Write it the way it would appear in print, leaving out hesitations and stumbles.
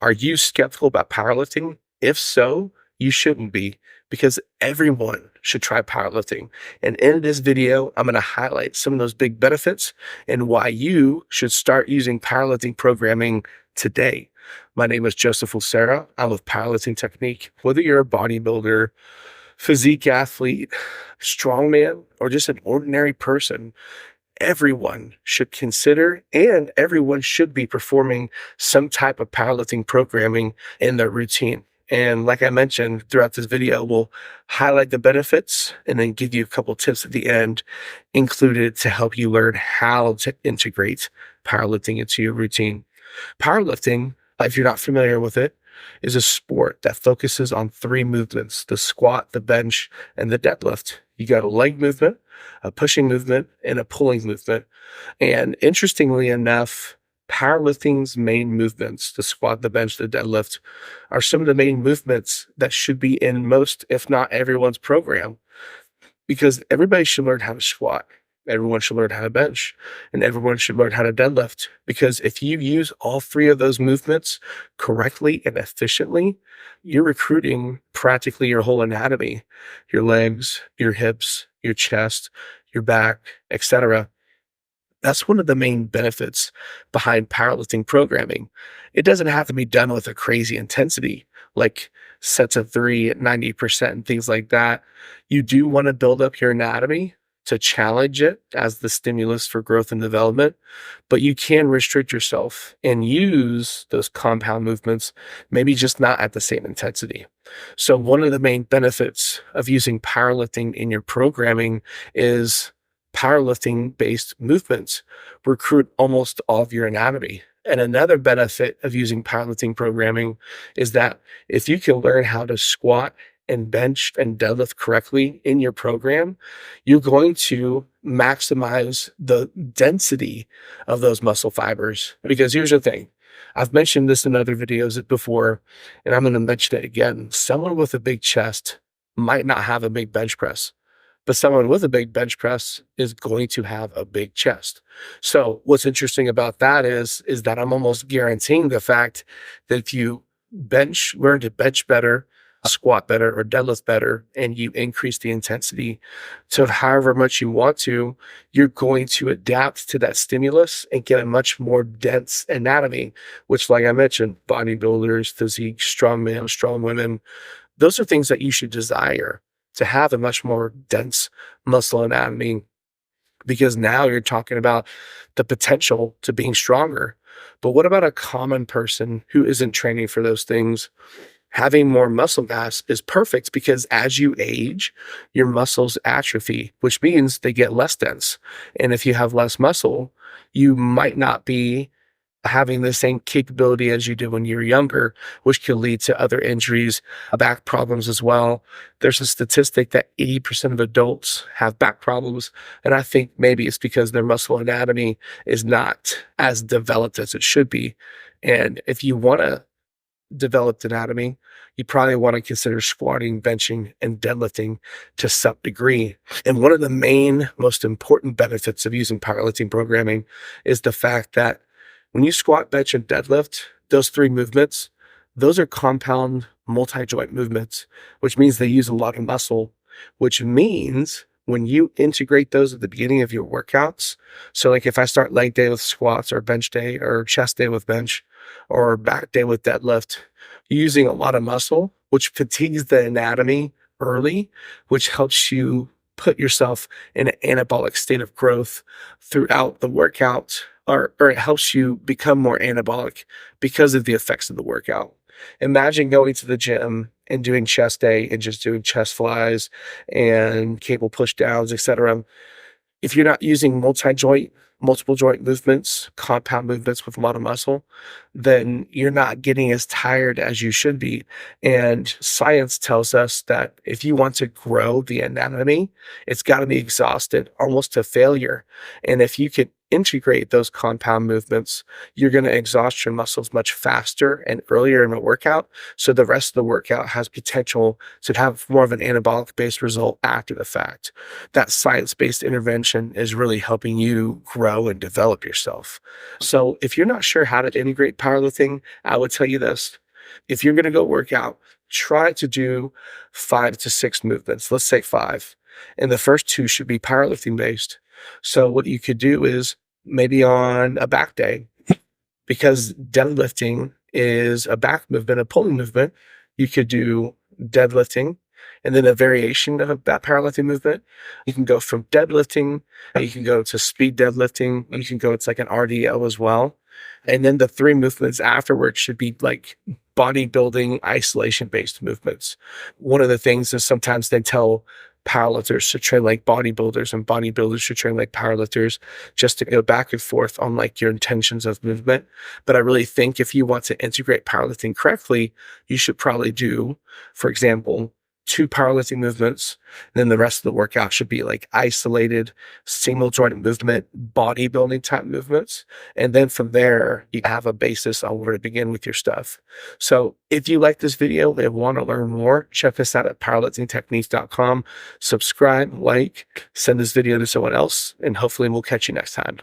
Are you skeptical about powerlifting? If so, you shouldn't be, because everyone should try powerlifting. And in this video, I'm going to highlight some of those big benefits and why you should start using powerlifting programming today. My name is Joseph Lucero. I'm with Powerlifting Technique. Whether you're a bodybuilder, physique athlete, strongman, or just an ordinary person, everyone should consider and everyone should be performing some type of powerlifting programming in their routine. And like I mentioned throughout this video, we'll highlight the benefits and then give you a couple tips at the end included to help you learn how to integrate powerlifting into your routine. Powerlifting, if you're not familiar with it, is a sport that focuses on three movements: the squat, the bench, and the deadlift. You got a leg movement, a pushing movement, and a pulling movement. And interestingly enough, powerlifting's main movements, the squat, the bench, the deadlift, are some of the main movements that should be in most, if not everyone's program, because everybody should learn how to squat. Everyone should learn how to bench, and everyone should learn how to deadlift. Because if you use all three of those movements correctly and efficiently, you're recruiting practically your whole anatomy, your legs, your hips, your chest, your back, etc. That's one of the main benefits behind powerlifting programming. It doesn't have to be done with a crazy intensity, like sets of 3 at 90% and things like that. You do want to build up your anatomy to challenge it as the stimulus for growth and development, but you can restrict yourself and use those compound movements, maybe just not at the same intensity. So one of the main benefits of using powerlifting in your programming is powerlifting-based movements recruit almost all of your anatomy. And another benefit of using powerlifting programming is that if you can learn how to squat and bench and deadlift correctly in your program, you're going to maximize the density of those muscle fibers. Because here's the thing, I've mentioned this in other videos before, and I'm going to mention it again. Someone with a big chest might not have a big bench press, but someone with a big bench press is going to have a big chest. So what's interesting about that is that I'm almost guaranteeing the fact that if you learn to bench better, squat better, or deadlift better, and you increase the intensity to however much you want to, you're going to adapt to that stimulus and get a much more dense anatomy, which, like I mentioned, bodybuilders, physique, strong men, strong women, those are things that you should desire, to have a much more dense muscle anatomy, because now you're talking about the potential to being stronger. But what about a common person who isn't training for those things? Having more muscle mass is perfect, because as you age, your muscles atrophy, which means they get less dense. And if you have less muscle, you might not be having the same capability as you did when you were younger, which can lead to other injuries, back problems as well. There's a statistic that 80% of adults have back problems. And I think maybe it's because their muscle anatomy is not as developed as it should be. And if you want to developed anatomy, you probably want to consider squatting, benching, and deadlifting to some degree. And one of the main, most important benefits of using powerlifting programming is the fact that when you squat, bench, and deadlift, those three movements, those are compound multi-joint movements, which means they use a lot of muscle, which means when you integrate those at the beginning of your workouts, so like if I start leg day with squats, or bench day, or chest day with bench, or back day with deadlift, using a lot of muscle, which fatigues the anatomy early, which helps you put yourself in an anabolic state of growth throughout the workout, or it helps you become more anabolic because of the effects of the workout. Imagine going to the gym and doing chest day and just doing chest flies and cable push downs, etc. If you're not using multiple joint movements, compound movements with a lot of muscle, then you're not getting as tired as you should be. And science tells us that if you want to grow the anatomy, it's got to be exhausted almost to failure. And if you can integrate those compound movements, you're going to exhaust your muscles much faster and earlier in the workout. So the rest of the workout has potential to have more of an anabolic based result after the fact. That science-based intervention is really helping you grow grow and develop yourself. So if you're not sure how to integrate powerlifting, I would tell you this. If you're going to go work out, try to do 5 to 6 movements. Let's say 5. And the first 2 should be powerlifting based. So what you could do is maybe on a back day, because deadlifting is a back movement, a pulling movement, you could do deadlifting and then a variation of that powerlifting movement. You can go from deadlifting, you can go to speed deadlifting, you can go, it's like an RDL as well. And then the 3 movements afterwards should be like bodybuilding isolation based movements. One of the things is sometimes they tell powerlifters should train like bodybuilders and bodybuilders should train like powerlifters, just to go back and forth on like your intentions of movement. But I really think if you want to integrate powerlifting correctly, you should probably do, for example, 2 powerlifting movements, and then the rest of the workout should be like isolated single joint movement, bodybuilding type movements. And then from there, you have a basis on where to begin with your stuff. So if you like this video and want to learn more, check us out at powerliftingtechniques.com. Subscribe, like, send this video to someone else, and hopefully we'll catch you next time.